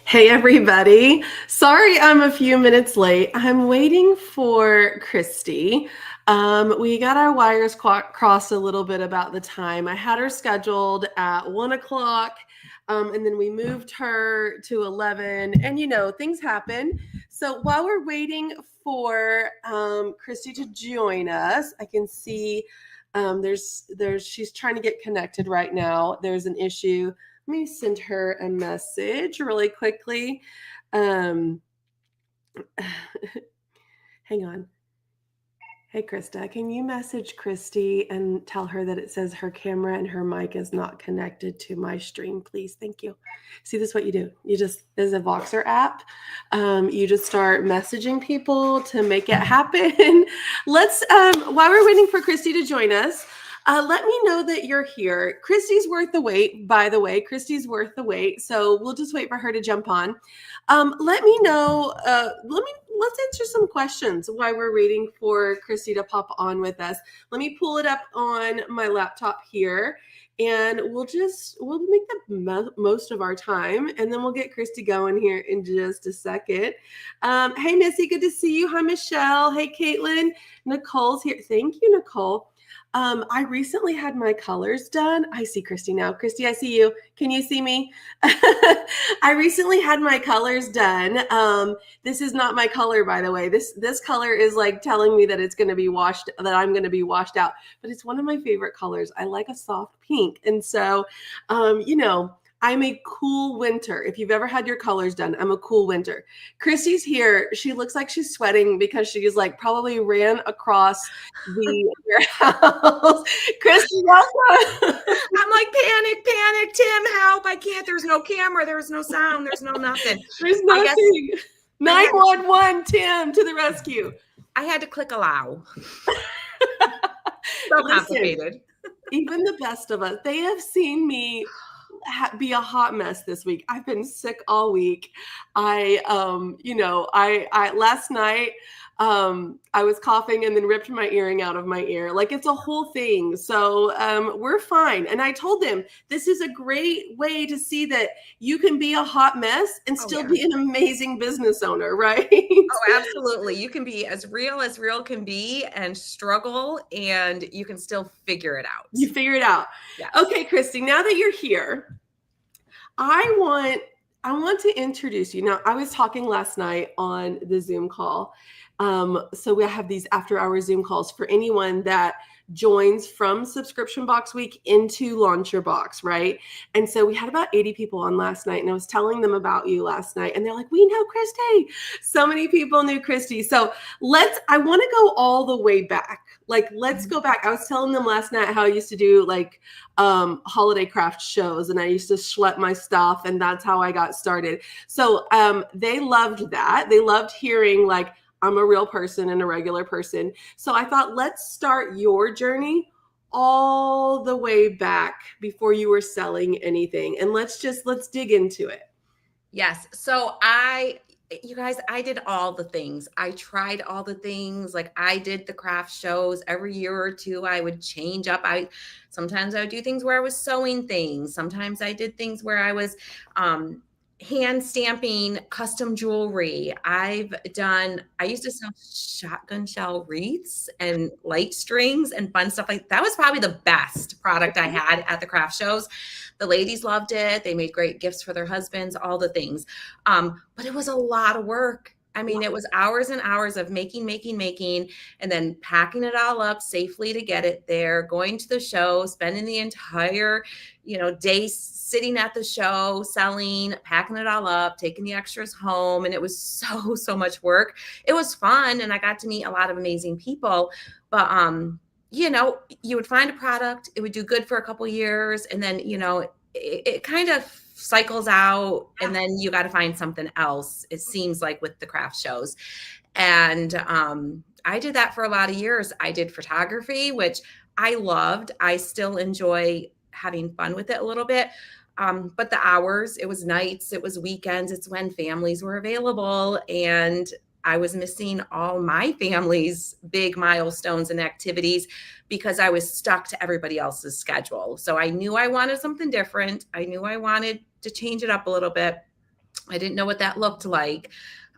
Hey everybody. Sorry I'm a few minutes late. I'm waiting for Kristy. We got our wires crossed a little bit about the time. I had her scheduled at 1 o'clock, and then we moved her to 11. And things happen. So while we're waiting for Kristy to join us, I can see there's she's trying to get connected right now. There's an issue. Let me send her a message really quickly. Um, Hang on. Hey, Krista, can you message Kristy and tell her that it says her camera and her mic is not connected to my stream, please? Thank you. See, this is what you do. There's a Voxer app. You just start messaging people to make it happen. While we're waiting for Kristy to join us, let me know that you're here. Kristy's worth the wait, by the way. Kristy's worth the wait. So we'll just wait for her to jump on. Let me know. Let's answer some questions while we're waiting for Kristy to pop on with us. Let me pull it up on my laptop here, and we'll make the most of our time, and then we'll get Kristy going here in just a second. Hey, Missy, good to see you. Hi, Michelle. Hey, Caitlin. Nicole's here. Thank you, Nicole. I recently had my colors done. I see Kristy now. Kristy, I see you. Can you see me? I recently had my colors done. This is not my color, by the way. This color is like telling me that I'm going to be washed out, but it's one of my favorite colors. I like a soft pink. And so, I'm a cool winter. If you've ever had your colors done, I'm a cool winter. Kristy's here. She looks like she's sweating because she's like probably ran across the warehouse. Kristy, welcome. I'm like, panic, Tim, help. I can't. There's no camera. There's no sound. There's no nothing. There's nothing. 911, Tim, to the rescue. I had to click allow. So complicated. Even the best of us, they have seen me be a hot mess this week. I've been sick all week. I last night, I was coughing and then ripped my earring out of my ear. Like, it's a whole thing. So we're fine. And I told them this is a great way to see that you can be a hot mess and still be an amazing business owner, right? Oh, absolutely. You can be as real can be and struggle, and you can still figure it out. You figure it out. Yes. Okay, Kristy, now that you're here, I want to introduce you. Now, I was talking last night on the Zoom call. So we have these after-hour Zoom calls for anyone that joins from Subscription Box Week into Launch Your Box, right? And so we had about 80 people on last night, and I was telling them about you last night, and they're like, we know Kristy. So many people knew Kristy. So I want to go all the way back. Like, let's go back. I was telling them last night how I used to do like holiday craft shows, and I used to schlep my stuff, and that's how I got started. So they loved that. They loved hearing like, I'm a real person and a regular person. So I thought, let's start your journey all the way back before you were selling anything. And let's dig into it. Yes. So you guys, I did all the things. I tried all the things. Like, I did the craft shows every year or two. I would change up. Sometimes I would do things where I was sewing things. Sometimes I did things where I was, hand stamping custom jewelry. I used to sell shotgun shell wreaths and light strings and fun stuff like that. That was probably the best product I had at the craft shows. The ladies loved it. They made great gifts for their husbands, all the things. But it was a lot of work. I mean, it was hours and hours of making, and then packing it all up safely to get it there, going to the show, spending the entire, day sitting at the show, selling, packing it all up, taking the extras home. And it was so much work. It was fun. And I got to meet a lot of amazing people. But, you would find a product, it would do good for a couple years. And then, it kind of cycles out, and then you got to find something else, it seems like, with the craft shows. And I did that for a lot of years. I did photography, which I loved. I still enjoy having fun with it a little bit. But the hours, it was nights, it was weekends, it's when families were available, and I was missing all my family's big milestones and activities because I was stuck to everybody else's schedule. So I knew I wanted something different. I knew I wanted to change it up a little bit. I didn't know what that looked like.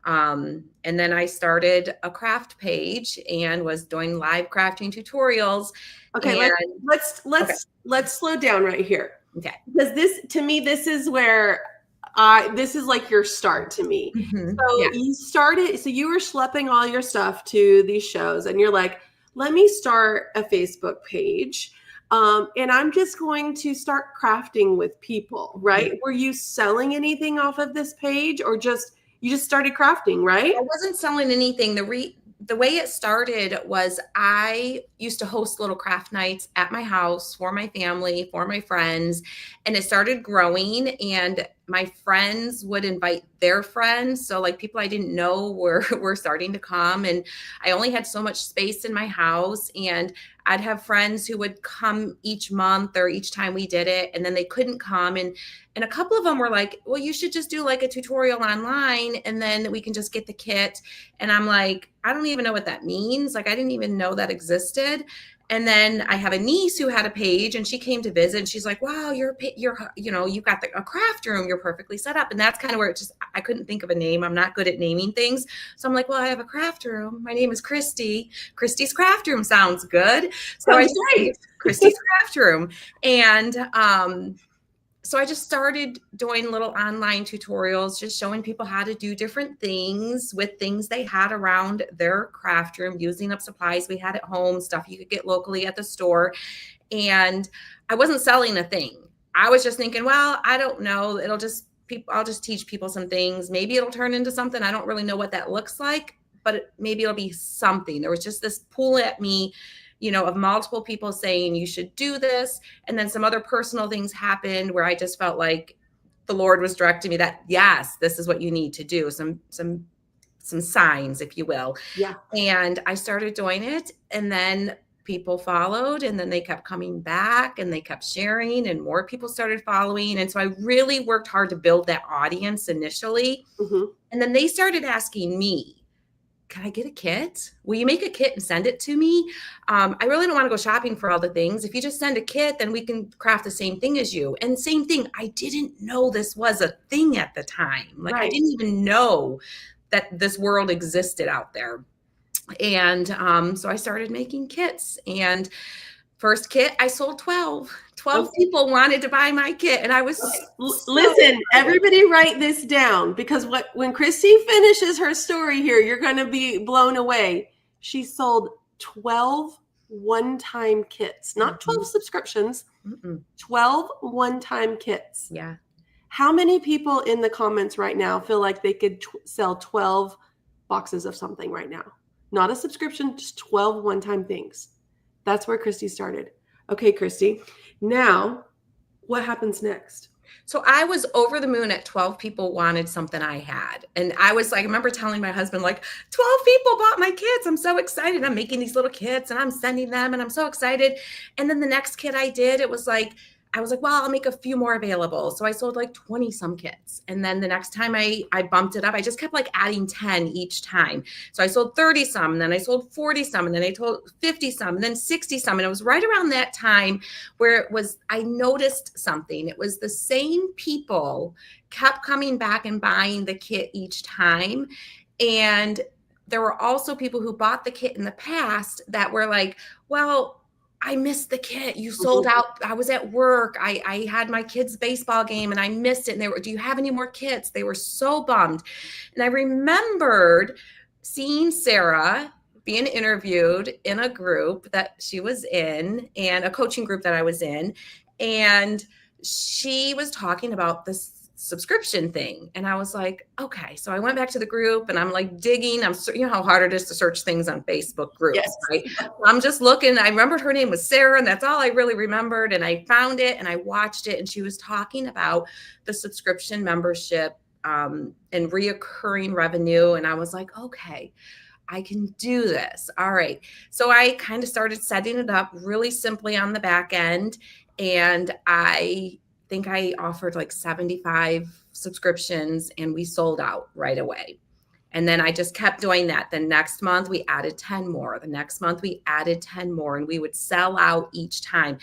And then I started a craft page and was doing live crafting tutorials. Okay, And okay, let's slow down right here. okay. Because this, to me, this is where this is like your start to me. Yeah. So you started, so you were schlepping all your stuff to these shows and you're like, let me start a Facebook page. And I'm just going to start crafting with people, right? Were you selling anything off of this page or just, you just started crafting, right? I wasn't selling anything. The way it started was I used to host little craft nights at my house for my family, for my friends, and it started growing, and my friends would invite their friends. So like people I didn't know were starting to come, and I only had so much space in my house, and I'd have friends who would come each month or each time we did it, and then they couldn't come, and a couple of them were like, well, you should just do like a tutorial online and then we can just get the kit. And I'm like, I don't even know what that means. Like, I didn't even know that existed. And then I have a niece who had a page and she came to visit and she's like, wow, you've got a craft room. You're perfectly set up. And that's kind of where I couldn't think of a name. I'm not good at naming things. So I'm like, well, I have a craft room. My name is Kristy. Kristy's craft room sounds good. So I say Kristy's craft room. And, so I just started doing little online tutorials, just showing people how to do different things with things they had around their craft room, using up supplies we had at home, stuff you could get locally at the store. And I wasn't selling a thing. I was just thinking, well, I don't know. I'll just teach people some things. Maybe it'll turn into something. I don't really know what that looks like, but maybe it'll be something. There was just this pull at me, of multiple people saying you should do this. And then some other personal things happened where I just felt like the Lord was directing me that, yes, this is what you need to do. Some signs, if you will. Yeah. And I started doing it. And then people followed, and then they kept coming back and they kept sharing, and more people started following. And so I really worked hard to build that audience initially. Mm-hmm. And then they started asking me, can I get a kit? Will you make a kit and send it to me? I really don't want to go shopping for all the things. If you just send a kit, then we can craft the same thing as you. And same thing, I didn't know this was a thing at the time. Like, right. I didn't even know that this world existed out there. And so I started making kits, and first kit, I sold 12. 12 people wanted to buy my kit. And I was listen, everybody write this down, because when Kristy finishes her story here, you're going to be blown away. She sold 12 one-time kits, not 12 subscriptions, 12 one-time kits. Yeah. How many people in the comments right now feel like they could sell 12 boxes of something right now? Not a subscription, just 12 one-time things. That's where Kristy started. Okay, Kristy. Now, what happens next? So I was over the moon at 12 people wanted something I had. And I was like, I remember telling my husband, like, 12 people bought my kits. I'm so excited. I'm making these little kits and I'm sending them and I'm so excited. And then the next kit I did, I was like, well, I'll make a few more available. So I sold like 20 some kits. And then the next time I bumped it up, I just kept like adding 10 each time. So I sold 30 some, and then I sold 40 some, and then I told 50 some, and then 60 some. And it was right around that time where I noticed something. It was the same people kept coming back and buying the kit each time. And there were also people who bought the kit in the past that were like, well, I missed the kit. You sold out. I was at work. I had my kid's baseball game and I missed it. And they were, do you have any more kits? They were so bummed. And I remembered seeing Sarah being interviewed in a group that she was in, and a coaching group that I was in. And she was talking about this subscription thing. And I was like, okay. So I went back to the group and I'm like digging. You know how hard it is to search things on Facebook groups, yes. Right? I'm just looking. I remembered her name was Sarah, and that's all I really remembered. And I found it and I watched it, and she was talking about the subscription membership and reoccurring revenue. And I was like, okay, I can do this. All right. So I kind of started setting it up really simply on the back end. And I think I offered like 75 subscriptions, and we sold out right away. And then I just kept doing that. The next month we added 10 more. The next month we added 10 more, and we would sell out each time.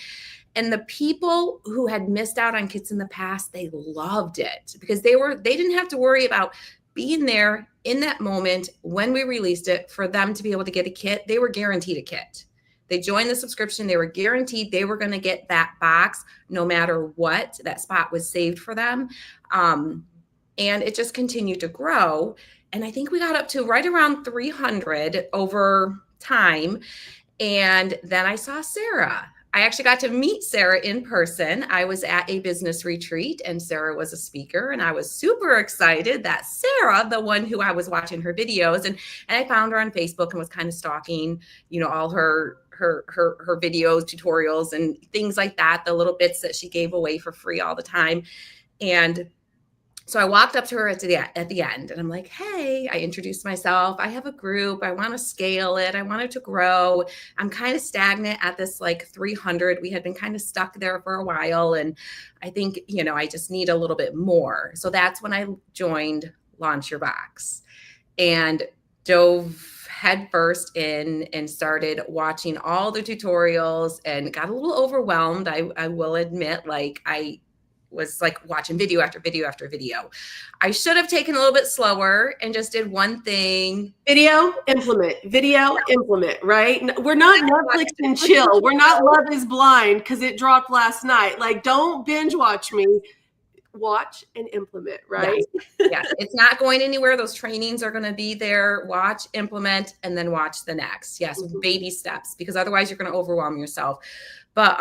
And the people who had missed out on kits in the past, they loved it because they didn't have to worry about being there in that moment when we released it for them to be able to get a kit. They were guaranteed a kit. They joined the subscription. They were guaranteed they were going to get that box no matter what. That spot was saved for them. And it just continued to grow. And I think we got up to right around 300 over time. And then I saw Sarah. I actually got to meet Sarah in person. I was at a business retreat and Sarah was a speaker, and I was super excited that Sarah, the one who I was watching her videos, and I found her on Facebook and was kind of stalking, all her videos, tutorials, and things like that, the little bits that she gave away for free all the time. And so I walked up to her at the end and I'm like, hey, I introduced myself. I have a group. I want to scale it. I want it to grow. I'm kind of stagnant at this like 300. We had been kind of stuck there for a while. And I think, I just need a little bit more. So that's when I joined Launch Your Box and dove headfirst in and started watching all the tutorials and got a little overwhelmed. I will admit, like I was like watching video after video after video. I should have taken a little bit slower and just did one thing. Video, implement, right? We're not Netflix and chill. We're not Love is Blind because it dropped last night. Like, don't binge watch me. Watch and implement, right? Yes. It's not going anywhere. Those trainings are going to be there. Watch, implement, and then watch the next. Yes. Baby steps, because otherwise you're going to overwhelm yourself. But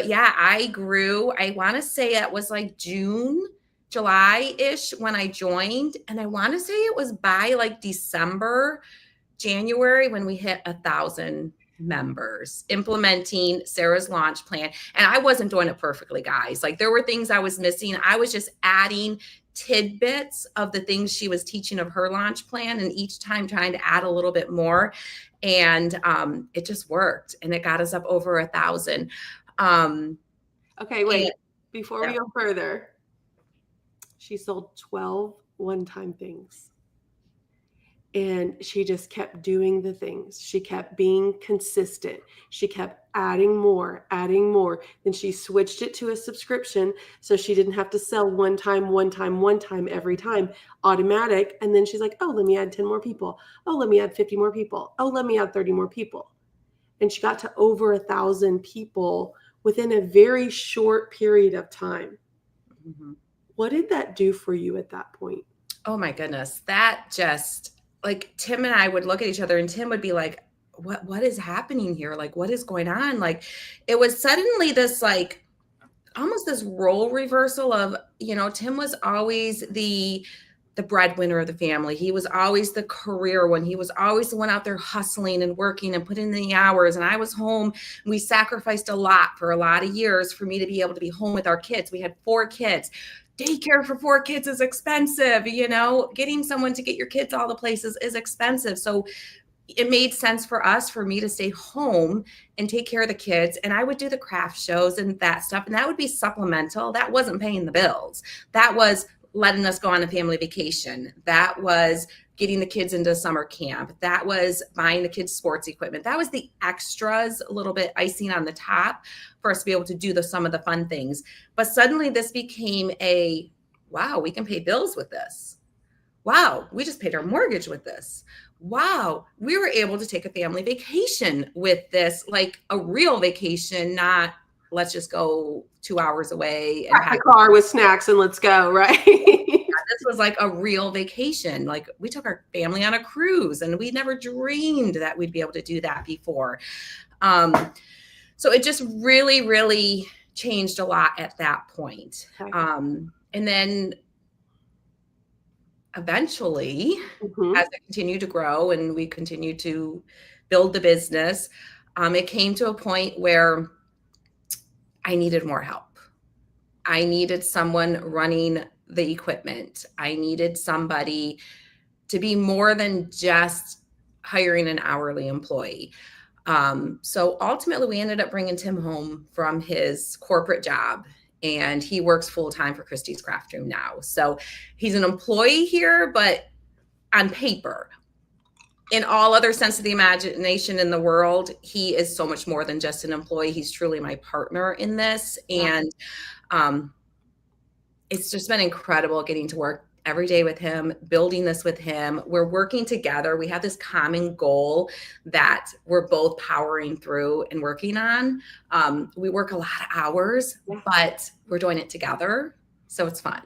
yeah, I grew. I want to say it was like June, July-ish when I joined. And I want to say it was by like December, January when we hit 1,000 members implementing Sarah's launch plan. And I wasn't doing it perfectly, guys. Like there were things I was missing. I was just adding tidbits of the things she was teaching of her launch plan, and each time trying to add a little bit more. And it just worked, and it got us up over 1,000. Okay, wait. Before we go further, she sold 12 one-time things. And she just kept doing the things. She kept being consistent. She kept adding more. Then she switched it to a subscription so she didn't have to sell one time every time, automatic. And then she's like, oh, let me add 10 more people. Oh, let me add 50 more people. Oh, let me add 30 more people. And she got to over 1,000 people within a very short period of time. Mm-hmm. What did that do for you at that point? Oh my goodness. That just... like Tim and I would look at each other and Tim would be like, what is happening here? Like, what is going on? Like, it was suddenly this, like, almost this role reversal of, Tim was always the breadwinner of the family. He was always the career one. He was always the one out there hustling and working and putting in the hours. And I was home. We sacrificed a lot for a lot of years for me to be able to be home with our kids. We had 4 kids. Daycare for 4 kids is expensive, getting someone to get your kids all the places is expensive. So it made sense for me to stay home and take care of the kids. And I would do the craft shows and that stuff. And that would be supplemental. That wasn't paying the bills. That was letting us go on a family vacation. That was getting the kids into summer camp. That was buying the kids sports equipment. That was the extras, a little bit icing on the top for us to be able to do some of the fun things. But suddenly this became wow, we can pay bills with this. Wow, we just paid our mortgage with this. Wow, we were able to take a family vacation with this, like a real vacation, not let's just go 2 hours away and have a car with snacks and let's go, right? This was like a real vacation. Like we took our family on a cruise and we never dreamed that we'd be able to do that before. So it just really, really changed a lot at that point. Okay. And then eventually, as it continued to grow and we continued to build the business, it came to a point where I needed more help. I needed someone running the equipment. I needed somebody to be more than just hiring an hourly employee. So ultimately we ended up bringing Tim home from his corporate job, and he works full-time for Kristy's Craft Room now. So he's an employee here, but on paper, in all other sense of the imagination in the world, he is so much more than just an employee. He's truly my partner in this. Yeah. And um, it's just been incredible getting to work every day with him, building this with him. We're working together. We have this common goal that we're both powering through and working on. We work a lot of hours, Yeah. but we're doing it together. So it's fun.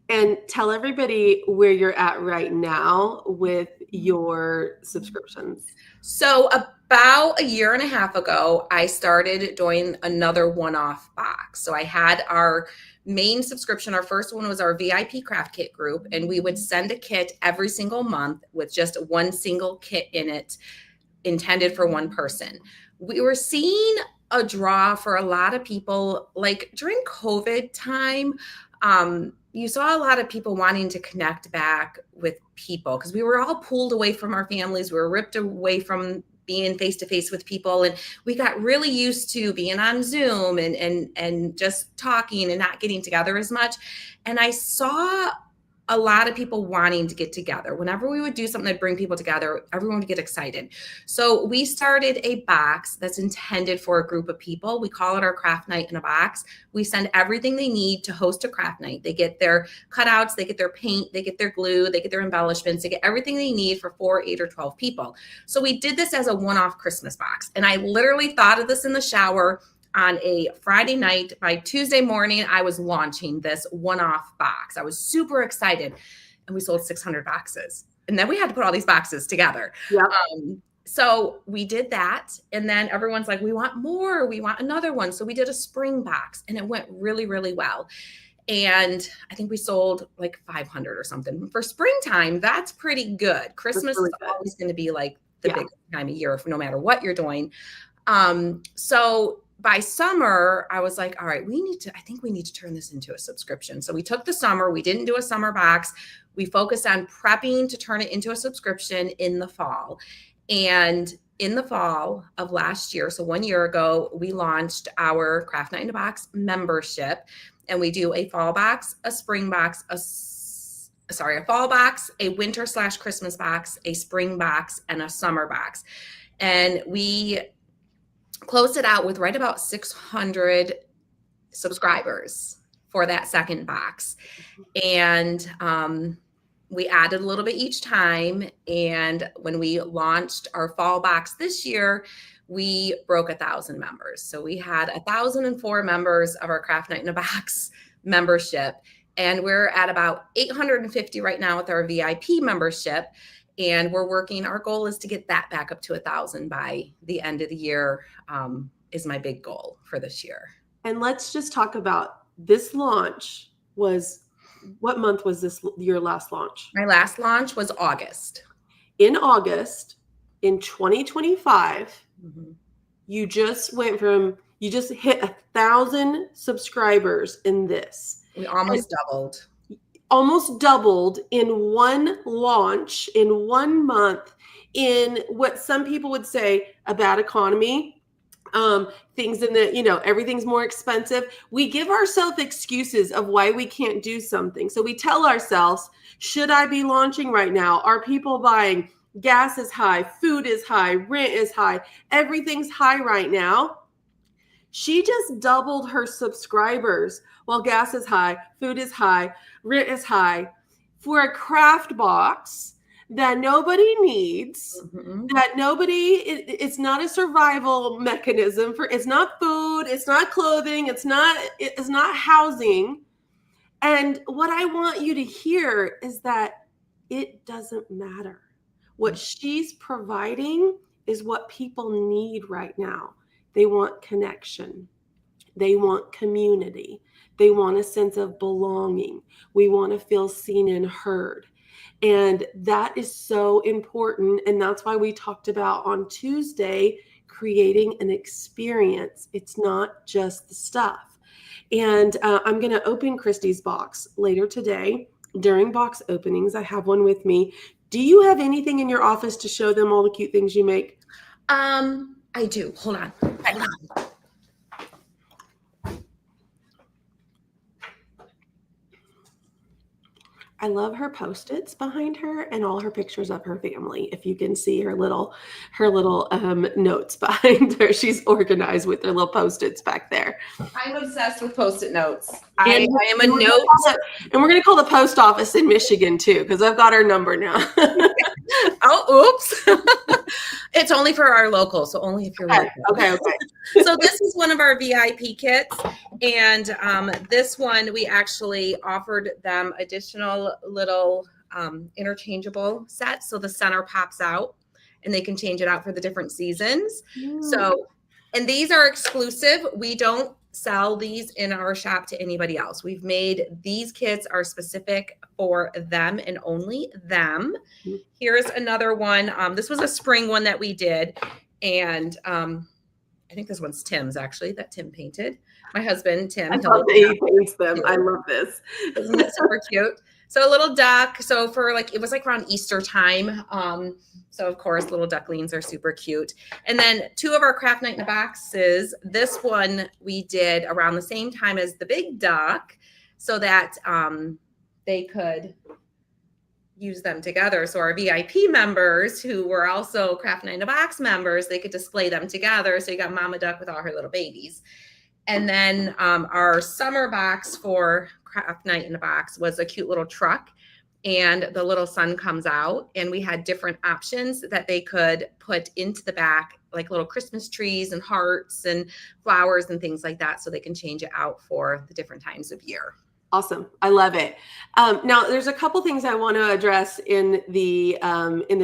And tell everybody where you're at right now with your subscriptions. So about a year and a half ago, I started doing another one-off box. So I had our main subscription. Our first one was our VIP craft kit group, and we would send a kit every single month with just one single kit in it, intended for one person. We were seeing a draw for a lot of people, like during COVID time. You saw a lot of people wanting to connect back with people because we were all pulled away from our families. We were ripped away from being face to face with people, and we got really used to being on Zoom and just talking and not getting together as much. And I saw a lot of people wanting to get together. Whenever we would do something that bring people together, everyone would get excited. So we started a box that's intended for a group of people. We call it our craft night in a box. We send everything they need to host a craft night. They get their cutouts, they get their paint, they get their glue, they get their embellishments, they get everything they need for 4, 8, or 12 people. So we did this as a one-off Christmas box. And I literally thought of this in the shower on a Friday night. By Tuesday morning, I was launching this one-off box. I was super excited, and we sold 600 boxes. And then we had to put all these boxes together. Yep. So we did that, and then everyone's like, we want more, we want another one. So we did a spring box, and it went really, really well. And I think we sold like 500 or something. For springtime, that's pretty good. Christmas really is good. always going to be like the biggest time of year, no matter what you're doing. So by summer, I was like, all right, I think we need to turn this into a subscription. So we took the summer, we didn't do a summer box. We focused on prepping to turn it into a subscription in the fall. And in the fall of last year, so 1 year ago, we launched our Craft Night in a Box membership. And we do a fall box, a spring box, a fall box, a winter/Christmas box, a spring box, and a summer box. And we closed it out with right about 600 subscribers for that second box. And we added a little bit each time. And when we launched our fall box this year, we broke 1,000 members. So we had 1,004 members of our Craft Night in a Box membership. And we're at about 850 right now with our VIP membership. And we're working, our goal is to get that back up to 1,000 by the end of the year, is my big goal for this year. And let's just talk about this launch what month was your last launch? My last launch was August. In August, in 2025, you just hit 1,000 subscribers in this. We almost doubled. Almost doubled in one launch, in 1 month, in what some people would say a bad economy. Things everything's more expensive. We give ourselves excuses of why we can't do something. So we tell ourselves, should I be launching right now? Are people buying? Gas is high, food is high, rent is high, everything's high right now. She just doubled her subscribers while gas is high, food is high, rent is high, for a craft box that nobody needs, it's not a survival mechanism it's not food, it's not clothing, it's not housing. And what I want you to hear is that it doesn't matter. What she's providing is what people need right now. They want connection. They want community. They want a sense of belonging. We want to feel seen and heard. And that is so important. And that's why we talked about on Tuesday, creating an experience. It's not just the stuff. And I'm going to open Kristy's box later today. During box openings, I have one with me. Do you have anything in your office to show them all the cute things you make? I do. Hold on. I love her Post-its behind her and all her pictures of her family. If you can see her little notes behind her, she's organized with her little Post-its back there. I'm obsessed with Post-it notes. And, I am a and we're note. and we're gonna call the post office in Michigan too, because I've got her number now. Oh, oops. It's only for our local, so only if you're Okay, local. okay. So this is one of our VIP kits, and this one we actually offered them additional little interchangeable sets, so the center pops out, and they can change it out for the different seasons. So, and these are exclusive. We don't sell these in our shop to anybody else. We've made these kits are specific for them and only them. Here's another one. This was a spring one that we did, and I think this one's Tim's actually, that Tim painted. My husband, Tim. I love that he paints them. I love this. Isn't it super cute? So a little duck. So for like, it was like around Easter time. So of course, little ducklings are super cute. And then two of our craft night in the boxes. This one we did around the same time as the big duck, so that they could use them together. So our VIP members who were also Craft Night in a Box members, they could display them together. So you got Mama Duck with all her little babies. And then our summer box for Craft Night in a Box was a cute little truck, and the little sun comes out, and we had different options that they could put into the back, like little Christmas trees and hearts and flowers and things like that, so they can change it out for the different times of year. Awesome. I love it. Now there's a couple things I want to address in the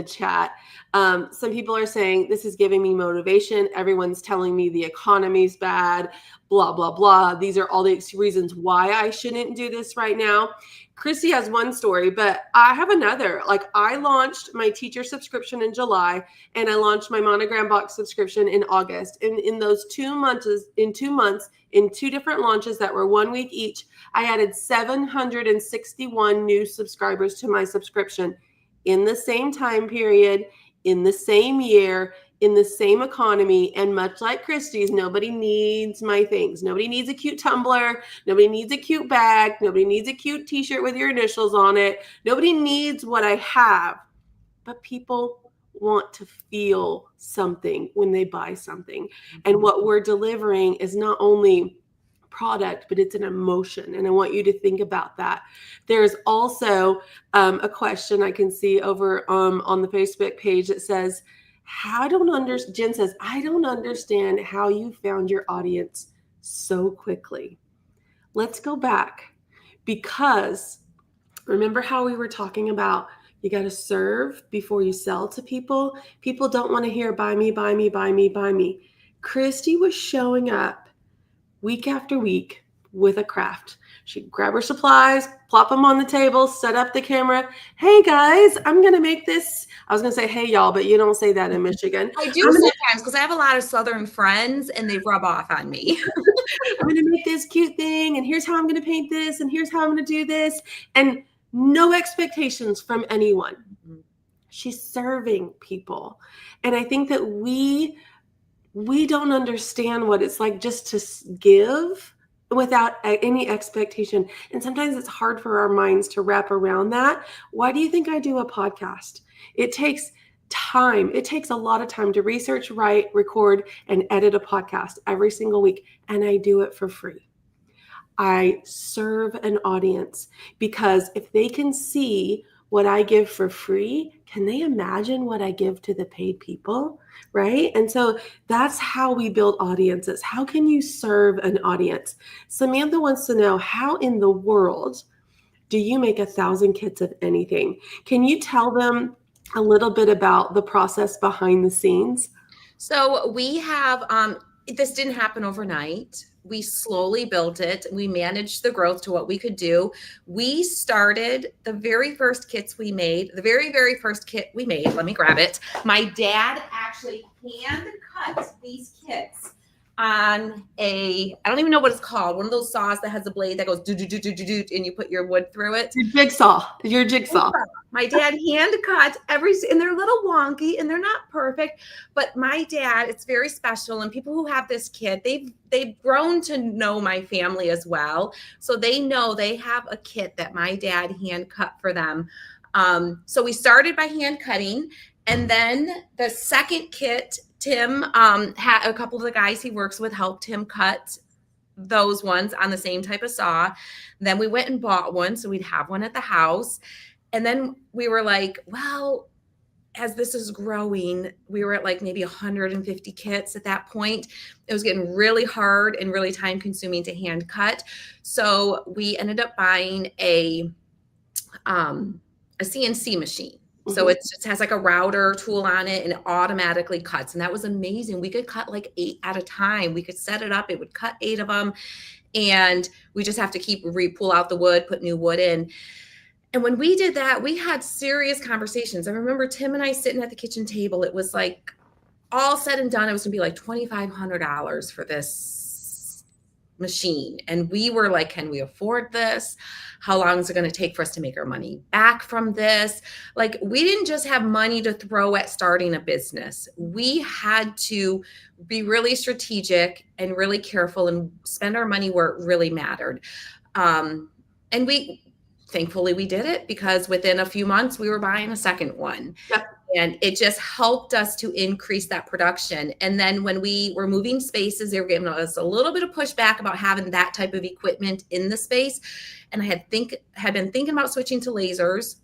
chat. Some people are saying this is giving me motivation. Everyone's telling me the economy's bad, blah, blah, blah. These are all the reasons why I shouldn't do this right now. Kristy has one story, but I have another. Like, I launched my teacher subscription in July, and I launched my Monogram box subscription in August. And in those 2 months, in 2 different launches that were 1 week each, I added 761 new subscribers to my subscription in the same time period, in the same year, in the same economy. And much like Kristy's, nobody needs my things. Nobody needs a cute tumbler. Nobody needs a cute bag. Nobody needs a cute t-shirt with your initials on it. Nobody needs what I have. But people want to feel something when they buy something. And what we're delivering is not only product, but it's an emotion. And I want you to think about that. There's also a question I can see over on the Facebook page that says, Jen says, I don't understand how you found your audience so quickly. Let's go back, because remember how we were talking about you got to serve before you sell to people. People don't want to hear buy me, buy me, buy me, buy me. Kristy was showing up week after week with a craft. She'd grab her supplies, plop them on the table, set up the camera. Hey guys, I'm going to make this. I was going to say, hey y'all, but you don't say that in Michigan. I do sometimes, because I have a lot of Southern friends and they rub off on me. I'm going to make this cute thing, and here's how I'm going to paint this, and here's how I'm going to do this. And no expectations from anyone. She's serving people. And I think that we don't understand what it's like just to give without any expectation. And sometimes it's hard for our minds to wrap around that. Why do you think I do a podcast? It takes time. It takes a lot of time to research, write, record, and edit a podcast every single week. And I do it for free. I serve an audience, because if they can see what I give for free, can they imagine what I give to the paid people? Right? And so that's how we build audiences. How can you serve an audience? Samantha wants to know, how in the world do you make 1,000 kits of anything? Can you tell them a little bit about the process behind the scenes? So we have, this didn't happen overnight. We slowly built it. We managed the growth to what we could do. We started the very first kits we made, the very, very first kit we made. Let me grab it. My dad actually hand cut these kits on I don't even know what it's called, one of those saws that has a blade that goes do do do do do do, and you put your wood through it. Your jigsaw. My dad hand cut and they're a little wonky and they're not perfect, but my dad, it's very special. And people who have this kit, they've grown to know my family as well. So they know they have a kit that my dad hand cut for them. So we started by hand cutting, and then the second kit, Tim had a couple of the guys he works with helped him cut those ones on the same type of saw. Then we went and bought one so we'd have one at the house. And then we were like, well, as this is growing, we were at like maybe 150 kits at that point. It was getting really hard and really time consuming to hand cut. So we ended up buying a CNC machine. So it just has like a router tool on it and it automatically cuts. And that was amazing. We could cut like 8 at a time. We could set it up. It would cut 8 of them. And we just have to pull out the wood, put new wood in. And when we did that, we had serious conversations. I remember Tim and I sitting at the kitchen table. It was like all said and done, it was going to be like $2,500 for this machine. And we were like, can we afford this? How long is it going to take for us to make our money back from this? Like, we didn't just have money to throw at starting a business. We had to be really strategic and really careful and spend our money where it really mattered. And thankfully we did it, because within a few months we were buying a second one. Yep. And it just helped us to increase that production. And then when we were moving spaces, they were giving us a little bit of pushback about having that type of equipment in the space. And I had been thinking about switching to lasers.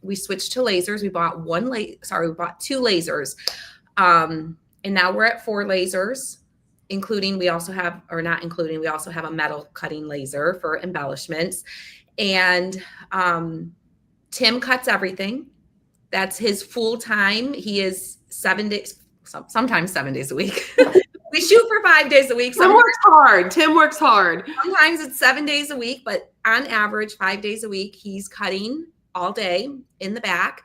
We switched to lasers. We bought we bought 2 lasers. And now we're at 4 lasers, we also have a metal cutting laser for embellishments. And Tim cuts everything. That's his full time. He is 7 days, sometimes 7 days a week. We shoot for 5 days a week. Tim works hard. Sometimes it's 7 days a week, but on average, 5 days a week, he's cutting all day in the back.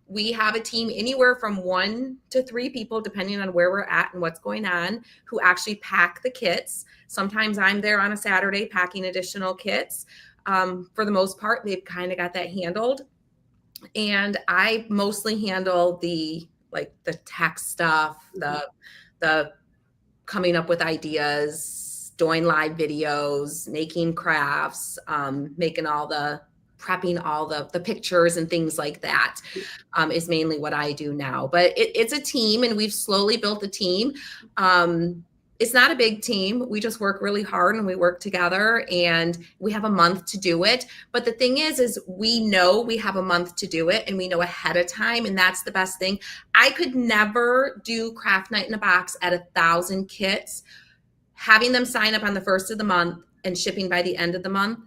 We have a team anywhere from 1 to 3 people, depending on where we're at and what's going on, who actually pack the kits. Sometimes I'm there on a Saturday packing additional kits. For the most part, they've kind of got that handled. And I mostly handle the tech stuff, the coming up with ideas, doing live videos, making crafts, prepping all the pictures and things like that, is mainly what I do now. But it's a team, and we've slowly built a team. It's not a big team. We just work really hard and we work together, and we have a month to do it. But the thing is we know we have a month to do it, and we know ahead of time. And that's the best thing. I could never do Craft Night in a Box at 1,000 kits, having them sign up on the 1st of the month and shipping by the end of the month.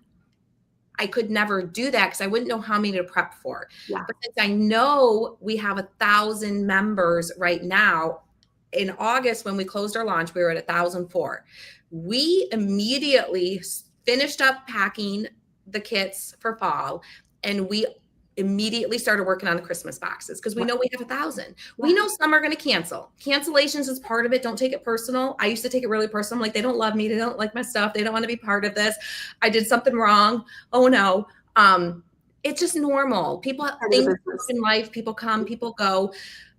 I could never do that because I wouldn't know how many to prep for. Yeah. But since I know we have 1,000 members right now, in August, when we closed our launch, we were at 1,004. We immediately finished up packing the kits for fall, and we immediately started working on the Christmas boxes because we know we have 1,000. We know some are going to cancel. Cancellations is part of it. Don't take it personal. I used to take it really personal. Like, they don't love me. They don't like my stuff. They don't want to be part of this. I did something wrong. Oh no. It's just normal. People have things in life. People come, people go.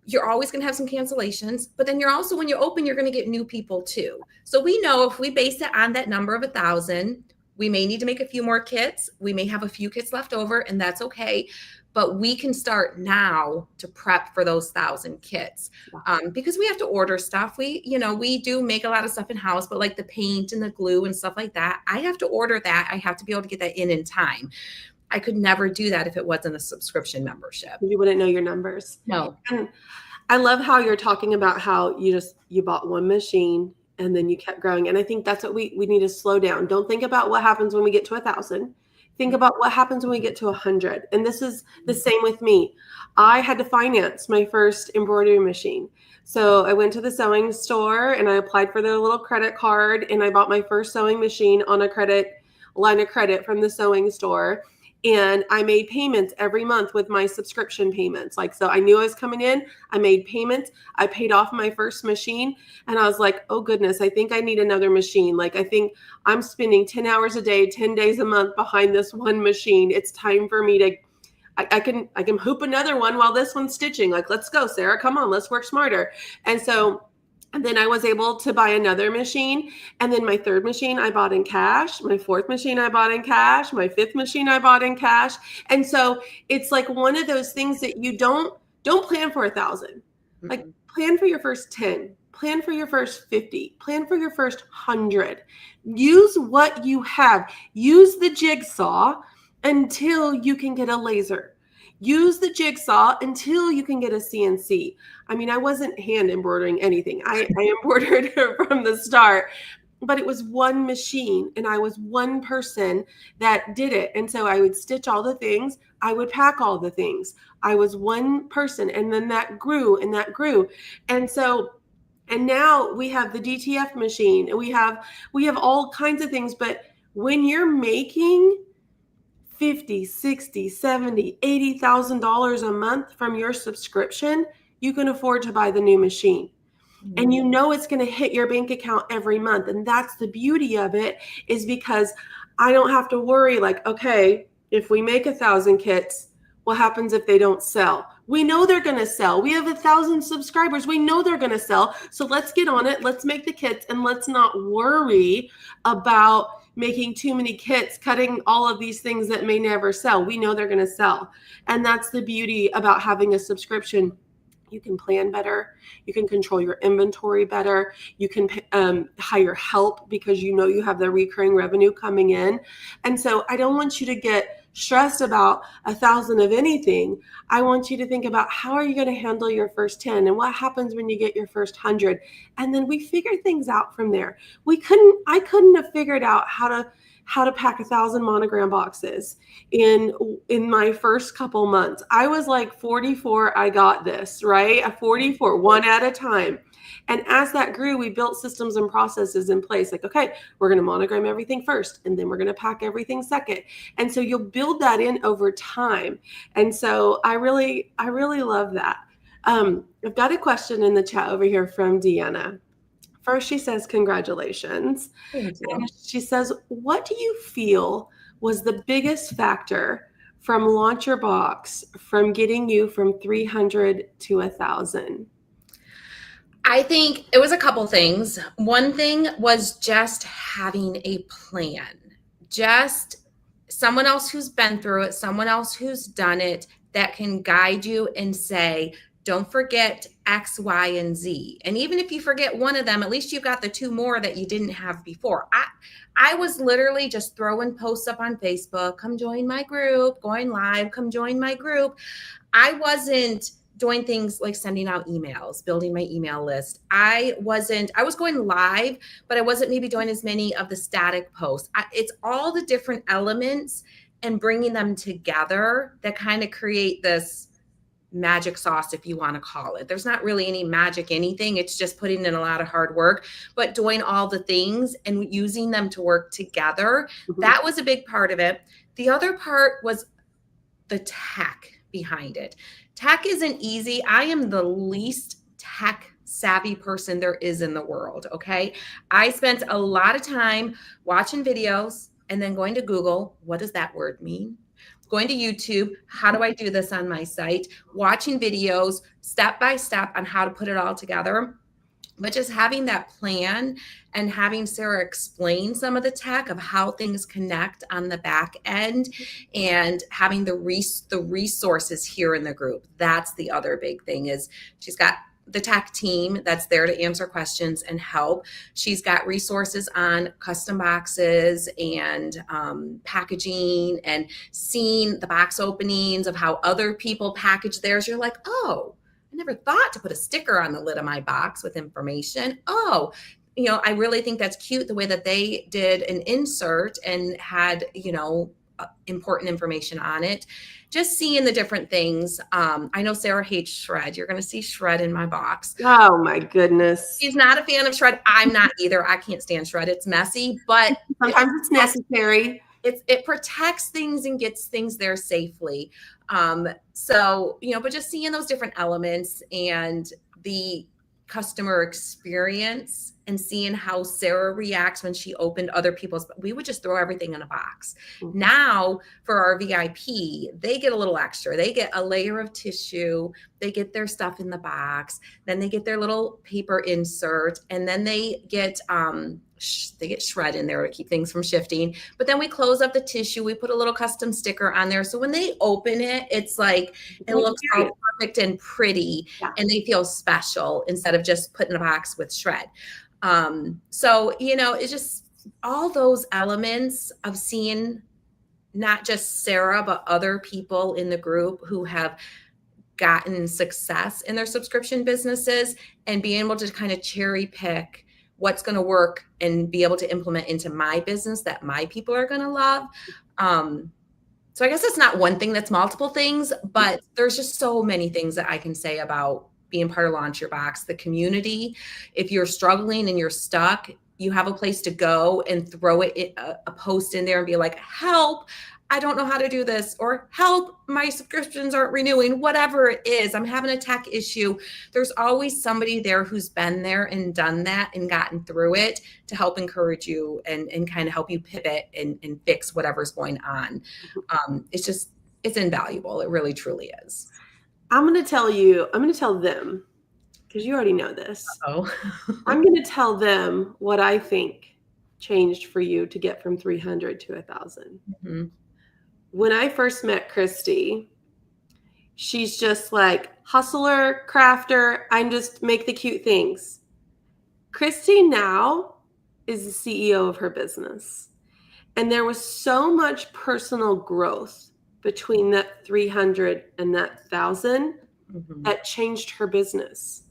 You're always going to have some cancellations, but then when you open, you're going to get new people too. So we know if we base it on that number of 1,000, we may need to make a few more kits. We may have a few kits left over, and that's okay. But we can start now to prep for those 1,000 kits, because we have to order stuff. We do make a lot of stuff in house, but like the paint and the glue and stuff like that, I have to order that. I have to be able to get that in time. I could never do that if it wasn't a subscription membership. You wouldn't know your numbers. No. And I love how you're talking about how you bought one machine and then you kept growing. And I think that's what we need to slow down. Don't think about what happens when we get to 1,000. Think about what happens when we get to 100. And this is the same with me. I had to finance my first embroidery machine. So I went to the sewing store and I applied for their little credit card, and I bought my first sewing machine on a line of credit from the sewing store. and I made payments every month with my subscription payments. Like, so I knew I was coming in, I made payments, I paid off my first machine, and I was like, oh goodness, I think I need another machine. Like, I think I'm spending 10 hours a day, 10 days a month behind this one machine. It's time for me to I can hoop another one while this one's stitching. Like, let's go, Sarah, come on, let's work smarter. And then I was able to buy another machine. And then my third machine I bought in cash. My fourth machine I bought in cash. My fifth machine I bought in cash. And so it's like one of those things that you don't plan for 1,000. Like, plan for your first 10. Plan for your first 50. Plan for your first 100. Use what you have. Use the jigsaw until you can get a laser. Use the jigsaw until you can get a CNC. I mean, I wasn't hand embroidering anything. I embroidered from the start, but it was one machine and I was one person that did it. And so I would stitch all the things. I would pack all the things. I was one person, and then that grew and that grew. And now we have the DTF machine, and we have all kinds of things. But when you're making $50, $60, $70, $80,000 a month from your subscription, you can afford to buy the new machine. And you know it's going to hit your bank account every month. And that's the beauty of it, is because I don't have to worry like, okay, if we make 1,000 kits, what happens if they don't sell? We know they're going to sell. We have 1,000 subscribers. We know they're going to sell. So let's get on it. Let's make the kits, and let's not worry about making too many kits, cutting all of these things that may never sell. We know they're going to sell. And that's the beauty about having a subscription. You can plan better. You can control your inventory better. You can hire help because you know you have the recurring revenue coming in. And so I don't want you to get stressed about 1,000 of anything. I want you to think about, how are you going to handle your first 10, and what happens when you get your first 100? And then we figure things out from there. I couldn't have figured out how to pack 1,000 monogram boxes in my first couple months. I was like 44, I got this, right? A 44, one at a time. And as that grew, we built systems and processes in place. Like, okay, we're going to monogram everything first, and then we're going to pack everything second. And so you'll build that in over time. And so I really love that. I've got a question in the chat over here from Deanna. First, she says, congratulations. Thank you. And she says, what do you feel was the biggest factor from Launch Your Box from getting you from 300 to 1,000? I think it was a couple things. One thing was just having a plan, just someone else who's been through it, someone else who's done it, that can guide you and say, don't forget X, Y, and Z. And even if you forget one of them, at least you've got the two more that you didn't have before. I was literally just throwing posts up on Facebook, come join my group, going live, come join my group. I wasn't doing things like sending out emails, building my email list. I was going live, but I wasn't maybe doing as many of the static posts. It's all the different elements and bringing them together that kind of create this magic sauce, if you want to call it. There's not really any magic anything. It's just putting in a lot of hard work, but doing all the things and using them to work together. Mm-hmm. That was a big part of it. The other part was the tech behind it. Tech isn't easy. I am the least tech savvy person there is in the world. Okay. I spent a lot of time watching videos and then going to Google. What does that word mean? Going to YouTube. How do I do this on my site? Watching videos step by step on how to put it all together. But just having that plan and having Sarah explain some of the tech of how things connect on the back end, and having the resources here in the group. That's the other big thing, is she's got the tech team that's there to answer questions and help. She's got resources on custom boxes and packaging, and seeing the box openings of how other people package theirs. You're like, oh, I never thought to put a sticker on the lid of my box with information. Oh, I really think that's cute, the way that they did an insert and had, important information on it. Just seeing the different things. I know Sarah hates shred. You're going to see shred in my box. Oh my goodness. She's not a fan of shred. I'm not either. I can't stand shred. It's messy, but sometimes it's necessary. it protects things and gets things there safely. So, but just seeing those different elements and the customer experience and seeing how Sarah reacts when she opened other people's, we would just throw everything in a box. Mhm. Now for our VIP, they get a little extra. They get a layer of tissue, they get their stuff in the box, then they get their little paper insert, and then they get shred in there to keep things from shifting. But then we close up the tissue, we put a little custom sticker on there, so when they open it, it's like it looks all perfect and pretty, Yeah. and they feel special instead of just put in a box with shred. So it's just all those elements of seeing not just Sarah, but other people in the group who have gotten success in their subscription businesses, and being able to kind of cherry pick what's going to work and be able to implement into my business that my people are going to love. So I guess it's not one thing, that's multiple things, but there's just so many things that I can say about being part of Launch Your Box, the community. If you're struggling and you're stuck, you have a place to go and throw a post in there and be like, help, I don't know how to do this, or help, my subscriptions aren't renewing, whatever it is, I'm having a tech issue. There's always somebody there who's been there and done that and gotten through it to help encourage you and kind of help you pivot and fix whatever's going on. It's invaluable. It really, truly is. I'm going to tell them, because you already know this. Oh, I'm going to tell them what I think changed for you to get from 300 to 1,000. Mm-hmm. When I first met Kristy, she's just like hustler, crafter. I just make the cute things. Kristy now is the CEO of her business. And there was so much personal growth between that 300 and that 1,000 that changed her business.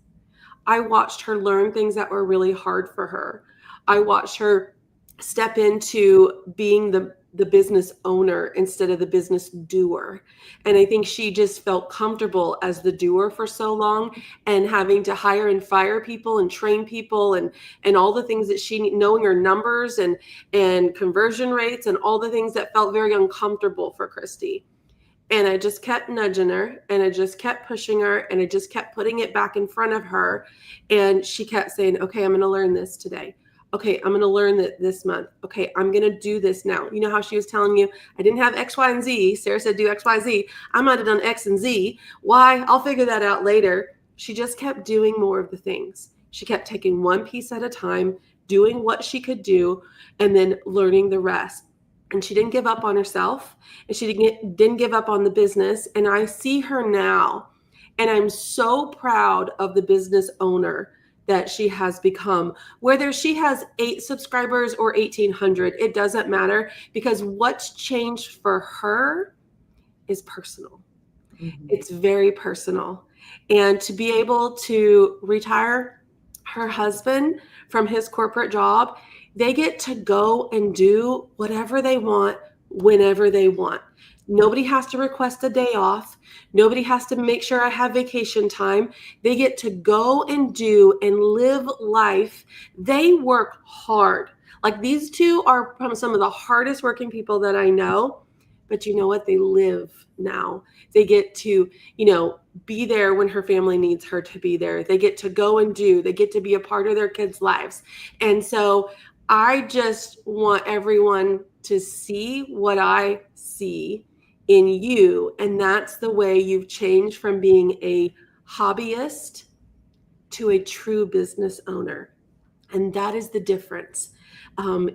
I watched her learn things that were really hard for her. I watched her step into being the business owner instead of the business doer. And I think she just felt comfortable as the doer for so long, and having to hire and fire people and train people and all the things that knowing her numbers and conversion rates and all the things that felt very uncomfortable for Kristy. And I just kept nudging her, and I just kept pushing her, and I just kept putting it back in front of her. And she kept saying, okay, I'm going to learn this today. Okay, I'm going to learn that this month. Okay, I'm going to do this now. You know how she was telling you, I didn't have X, Y, and Z. Sarah said, do X, Y, Z. I might have done X and Z. Why? I'll figure that out later. She just kept doing more of the things. She kept taking one piece at a time, doing what she could do, and then learning the rest. And she didn't give up on herself, and she didn't give up on the business. And I see her now, and I'm so proud of the business owner that she has become. Whether she has 8 subscribers or 1,800, it doesn't matter, because what's changed for her is personal. Mm-hmm. It's very personal. And to be able to retire her husband from his corporate job, they get to go and do whatever they want, whenever they want. Nobody has to request a day off. Nobody has to make sure I have vacation time. They get to go and do and live life. They work hard. Like, these two are some of the hardest working people that I know. But you know what? They live now. They get to, be there when her family needs her to be there. They get to go and do. They get to be a part of their kids' lives. And so I just want everyone to see what I see in you. And that's the way you've changed from being a hobbyist to a true business owner. And that is the difference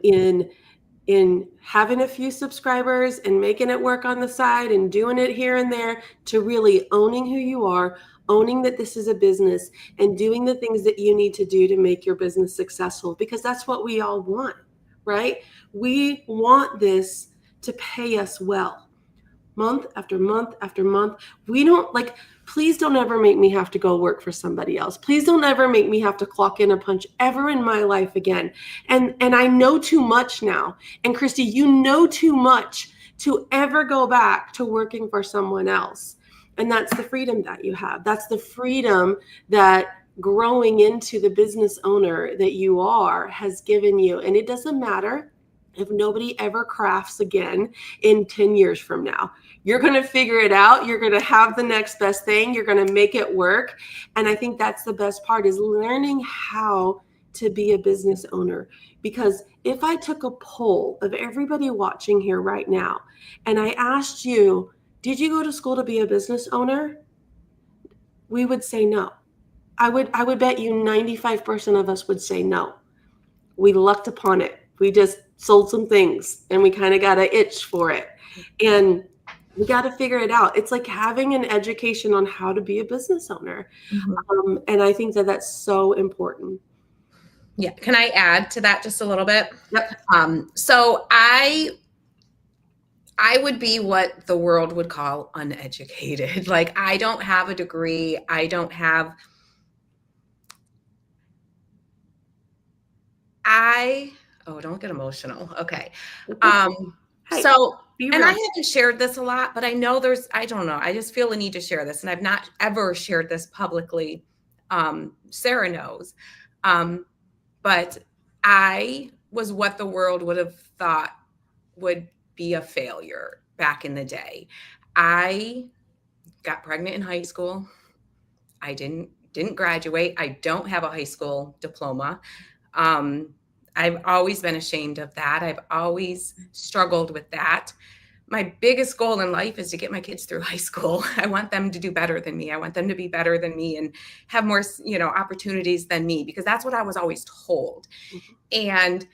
in having a few subscribers and making it work on the side and doing it here and there, to really owning who you are, owning that this is a business, and doing the things that you need to do to make your business successful, because that's what we all want, right? We want this to pay us well, month after month after month. We don't please don't ever make me have to go work for somebody else. Please don't ever make me have to clock in a punch ever in my life again. And I know too much now. And Kristy, you know too much to ever go back to working for someone else. And that's the freedom that you have. That's the freedom that growing into the business owner that you are has given you. And it doesn't matter if nobody ever crafts again in 10 years from now? You're going to figure it out. You're going to have the next best thing. You're going to make it work. And I think that's the best part, is learning how to be a business owner. Because if I took a poll of everybody watching here right now, and I asked you, did you go to school to be a business owner? We would say no. I would bet you 95% of us would say no. We lucked upon it. We just sold some things and we kind of got an itch for it. And we got to figure it out. It's like having an education on how to be a business owner. And I think that that's so important. Yeah. Can I add to that just a little bit? Yep. So I would be what the world would call uneducated. Like, I don't have a degree. Don't get emotional. Okay. Hey, so, be and I real. haven't shared this a lot, but I know I don't know. I just feel a need to share this, and I've not ever shared this publicly. Sarah knows. But I was what the world would have thought would be a failure back in the day. I got pregnant in high school. I didn't graduate. I don't have a high school diploma. I've always been ashamed of that. I've always struggled with that. My biggest goal in life is to get my kids through high school. I want them to do better than me. I want them to be better than me and have more, opportunities than me, because that's what I was always told. And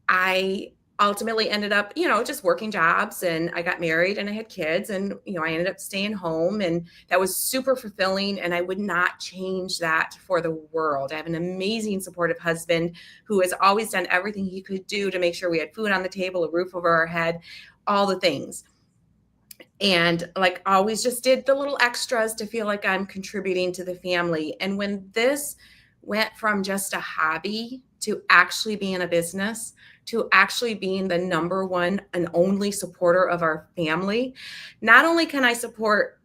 I ultimately ended up, just working jobs, and I got married and I had kids, and, I ended up staying home, and that was super fulfilling. And I would not change that for the world. I have an amazing, supportive husband who has always done everything he could do to make sure we had food on the table, a roof over our head, all the things. And like, always just did the little extras to feel like I'm contributing to the family. And when this went from just a hobby to actually being a business, to actually being the number one and only supporter of our family, not only can I support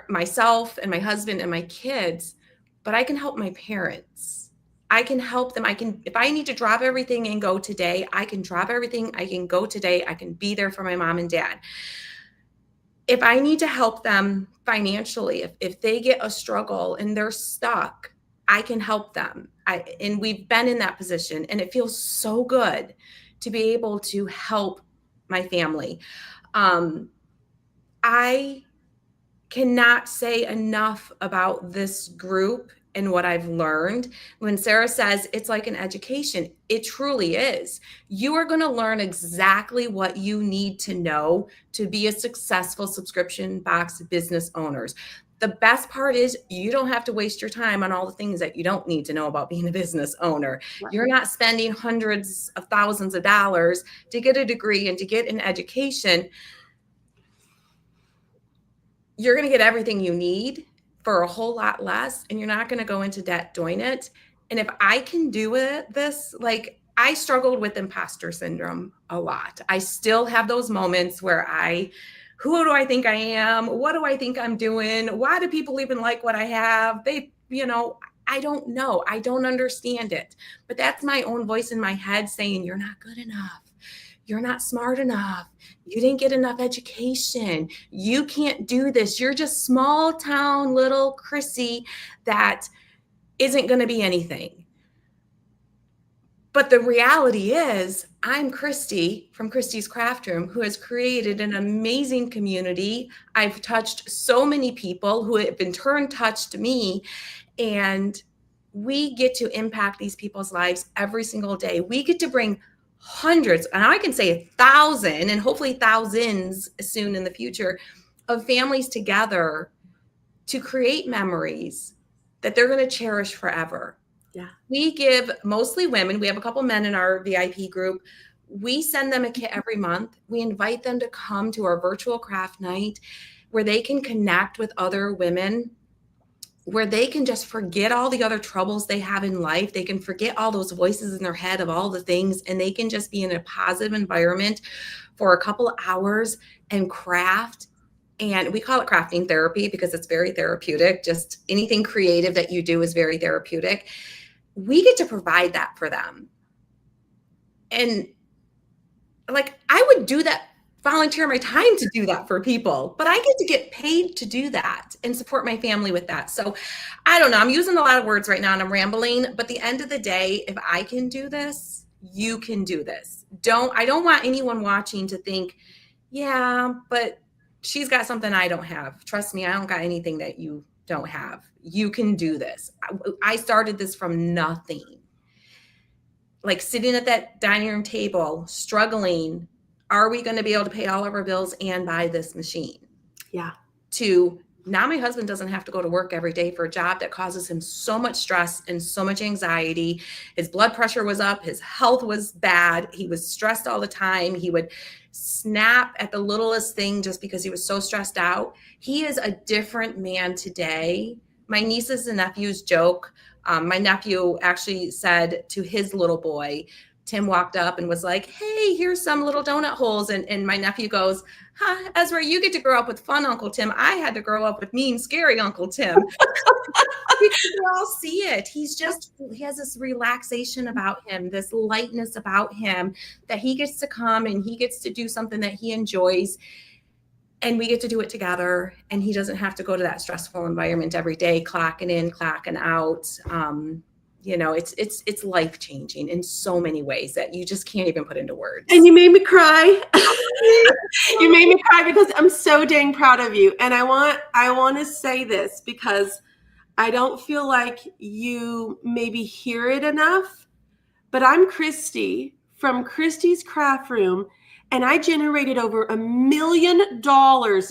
myself and my husband and my kids, but I can help my parents. I can help them. If I need to drop everything and go today, I can drop everything. I can go today. I can be there for my mom and dad. If I need to help them financially, if they get a struggle and they're stuck, I can help them. And we've been in that position, and it feels so good to be able to help my family. I cannot say enough about this group and what I've learned. When Sarah says it's like an education, it truly is. You are going to learn exactly what you need to know to be a successful subscription box business owners. The best part is you don't have to waste your time on all the things that you don't need to know about being a business owner. Right. You're not spending hundreds of thousands of dollars to get a degree and to get an education. You're going to get everything you need for a whole lot less, and you're not going to go into debt doing it. And if I can do this, like, I struggled with imposter syndrome a lot. I still have those moments where who do I think I am? What do I think I'm doing? Why do people even like what I have? I don't know. I don't understand it. But that's my own voice in my head saying, you're not good enough. You're not smart enough. You didn't get enough education. You can't do this. You're just small town little Kristy that isn't going to be anything. But the reality is, I'm Kristy from Kristy's Craft Room, who has created an amazing community. I've touched so many people who have in turn touched me, and we get to impact these people's lives every single day. We get to bring hundreds, and I can say 1,000, and hopefully thousands soon in the future, of families together to create memories that they're going to cherish forever. Yeah. We give mostly women. We have a couple men in our VIP group. We send them a kit every month. We invite them to come to our virtual craft night where they can connect with other women, where they can just forget all the other troubles they have in life. They can forget all those voices in their head of all the things, and they can just be in a positive environment for a couple of hours and craft. And we call it crafting therapy because it's very therapeutic. Just anything creative that you do is very therapeutic. We get to provide that for them. And like I would do that, volunteer my time to do that for people, but I get to get paid to do that and support my family with that. So I don't know. I'm using a lot of words right now and I'm rambling, but at the end of the day, if I can do this, you can do this. I don't want anyone watching to think, yeah, but she's got something I don't have. Trust me, I don't got anything that you don't have. You can do this. I started this from nothing. Like sitting at that dining room table, struggling. Are we going to be able to pay all of our bills and buy this machine? Yeah. To now my husband doesn't have to go to work every day for a job that causes him so much stress and so much anxiety. His blood pressure was up. His health was bad. He was stressed all the time. He would snap at the littlest thing just because he was so stressed out. He is a different man today. My nieces and nephews joke. My nephew actually said to his little boy, Tim walked up and was like, hey, here's some little donut holes. And my nephew goes, huh, Ezra, you get to grow up with fun Uncle Tim. I had to grow up with mean, scary Uncle Tim. We all see it. He has this relaxation about him, this lightness about him, that he gets to come and he gets to do something that he enjoys. And we get to do it together. And he doesn't have to go to that stressful environment every day, clocking in, clocking out. It's life-changing in so many ways that you just can't even put into words. And you made me cry. You made me cry because I'm so dang proud of you. And I want to say this because I don't feel like you maybe hear it enough, but I'm Kristy from Kristy's Craft Room, and I generated over $1 million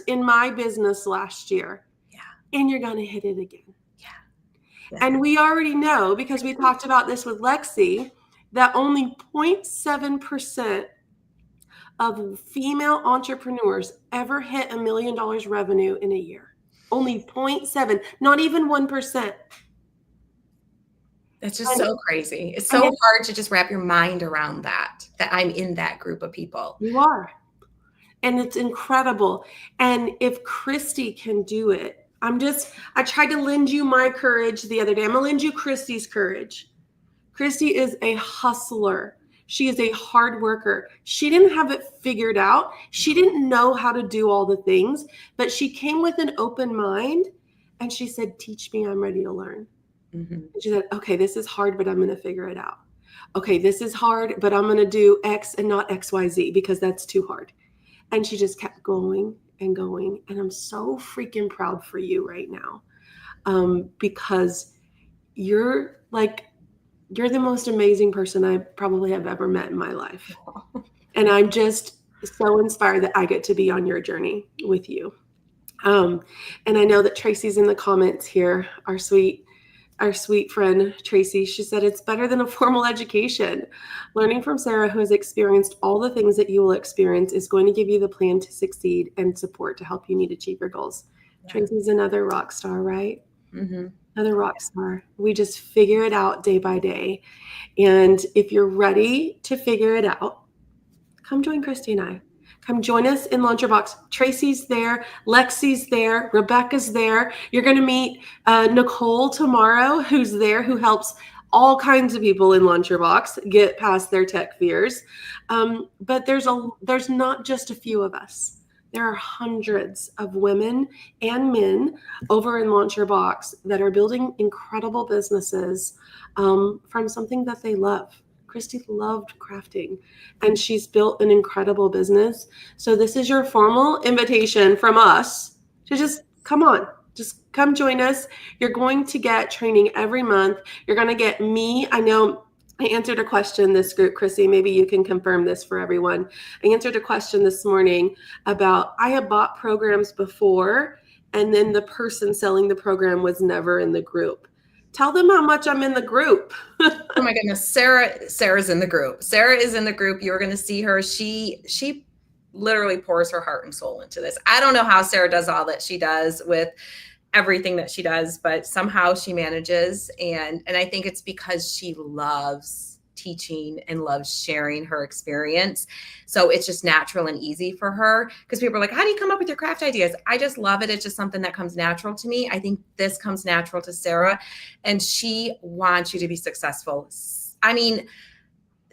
in my business last year. Yeah. And you're going to hit it again. Yeah. And we already know, because we talked about this with Lexi, that only 0.7% of female entrepreneurs ever hit $1 million revenue in a year. Only 0.7, not even 1%. That's just so crazy. It's so hard to just wrap your mind around that I'm in that group of people. You are. And it's incredible. And if Kristy can do it, I tried to lend you my courage the other day. I'm going to lend you Kristy's courage. Kristy is a hustler. She is a hard worker. She didn't have it figured out. She didn't know how to do all the things, but she came with an open mind and she said, teach me, I'm ready to learn. Mm-hmm. And she said, okay, this is hard, but I'm going to figure it out. Okay, this is hard, but I'm going to do X and not XYZ because that's too hard. And she just kept going and going. And I'm so freaking proud for you right now, because you're the most amazing person I probably have ever met in my life. And I'm just so inspired that I get to be on your journey with you. And I know that Tracy's in the comments here, our sweet friend, Tracy. She said, it's better than a formal education. Learning from Sarah, who has experienced all the things that you will experience, is going to give you the plan to succeed and support to help you achieve your goals. Yeah. Tracy's another rock star, right? Mm-hmm. Another rock star. We just figure it out day by day. And if you're ready to figure it out, come join Kristy and I. Come join us in Launch Your Box. Tracy's there. Lexi's there. Rebecca's there. You're going to meet Nicole tomorrow, who's there, who helps all kinds of people in Launch Your Box get past their tech fears. But there's not just a few of us. There are hundreds of women and men over in Launch Your Box that are building incredible businesses from something that they love. Kristy loved crafting, and she's built an incredible business. So this is your formal invitation from us to just come join us. You're going to get training every month. You're going to get me. I know I answered a question this group, Kristy, maybe you can confirm this for everyone. I answered a question this morning about, I have bought programs before, and then the person selling the program was never in the group. Tell them how much I'm in the group. Oh my goodness. Sarah's in the group. Sarah is in the group. You're going to see her. She literally pours her heart and soul into this. I don't know how Sarah does all that she does with everything that she does, but somehow she manages. And I think it's because she loves teaching and loves sharing her experience. So it's just natural and easy for her, because people are like, how do you come up with your craft ideas? I just love it. It's just something that comes natural to me. I think this comes natural to Sarah, and she wants you to be successful. I mean,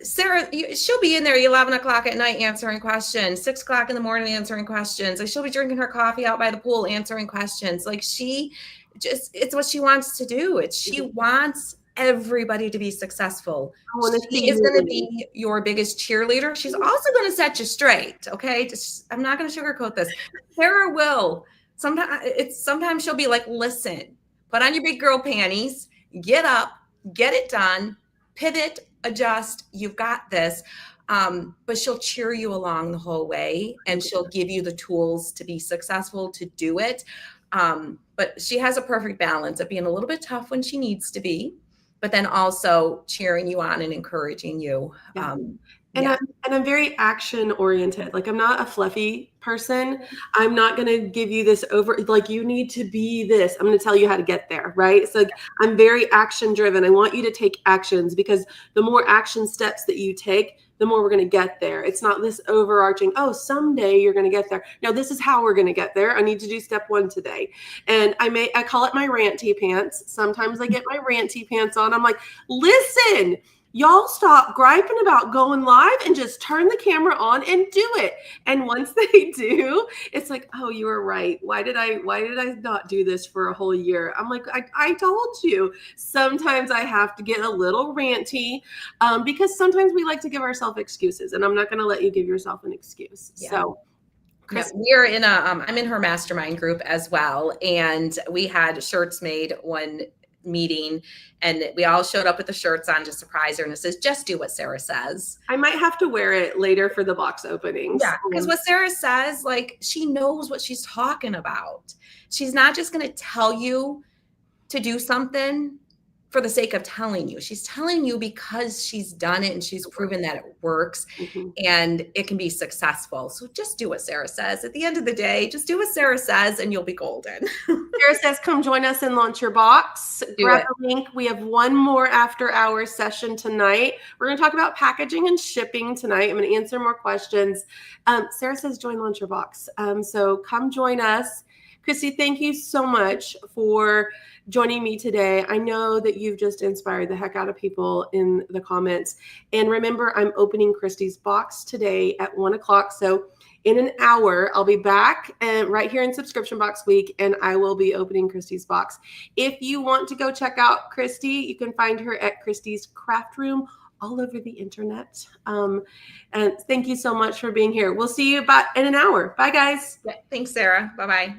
Sarah, she'll be in there 11 o'clock at night answering questions, 6 o'clock in the morning answering questions. Like she'll be drinking her coffee out by the pool answering questions. Like it's what she wants to do. She wants everybody to be successful. I want to She see is you going to win. be your biggest cheerleader. She's also going to set you straight. Okay. I'm not going to sugarcoat this. Sarah will. Sometimes she'll be like, listen, put on your big girl panties, get up, get it done, pivot, adjust, you've got this. But she'll cheer you along the whole way, and she'll give you the tools to be successful to do it. But she has a perfect balance of being a little bit tough when she needs to be, but then also cheering you on and encouraging you. Yeah. Yeah. I'm very action oriented. Like I'm not a fluffy person. I'm not going to give you this over, like you need to be this. I'm going to tell you how to get there. Right. So like, I'm very action driven. I want you to take actions, because the more action steps that you take, the more we're going to get there. It's not this overarching, oh, someday you're going to get there. No, this is how we're going to get there. I need to do step one today. And I call it my ranty pants. Sometimes I get my ranty pants on. I'm like, listen, y'all stop griping about going live and just turn the camera on and do it. And once they do, it's like, oh, you were right. Why did I not do this for a whole year? I'm like, I told you. Sometimes I have to get a little ranty, because sometimes we like to give ourselves excuses, and I'm not going to let you give yourself an excuse. Yeah. So Yeah, we're in I'm in her mastermind group as well. And we had shirts made one meeting, and we all showed up with the shirts on to surprise her. And it says, just do what Sarah says. I might have to wear it later for the box openings. Yeah, because what Sarah says, like, she knows what she's talking about. She's not just going to tell you to do something for the sake of telling you. She's telling you because she's done it and she's proven that it works, and it can be successful. So just do what Sarah says. At the end of the day, just do what Sarah says and you'll be golden. Sarah says, come join us and launch your box. Grab the link. We have one more after hours session tonight. We're going to talk about packaging and shipping tonight. I'm going to answer more questions. Sarah says, join Launch Your Box. So come join us. Kristy, thank you so much for joining me today. I know that you've just inspired the heck out of people in the comments. And remember, I'm opening Kristy's box today at 1 o'clock. So in an hour, I'll be back and right here in Subscription Box Week, and I will be opening Kristy's box. If you want to go check out Kristy, you can find her at Kristy's Craft Room all over the internet. And thank you so much for being here. We'll see you in an hour. Bye, guys. Yeah, thanks, Sarah. Bye-bye.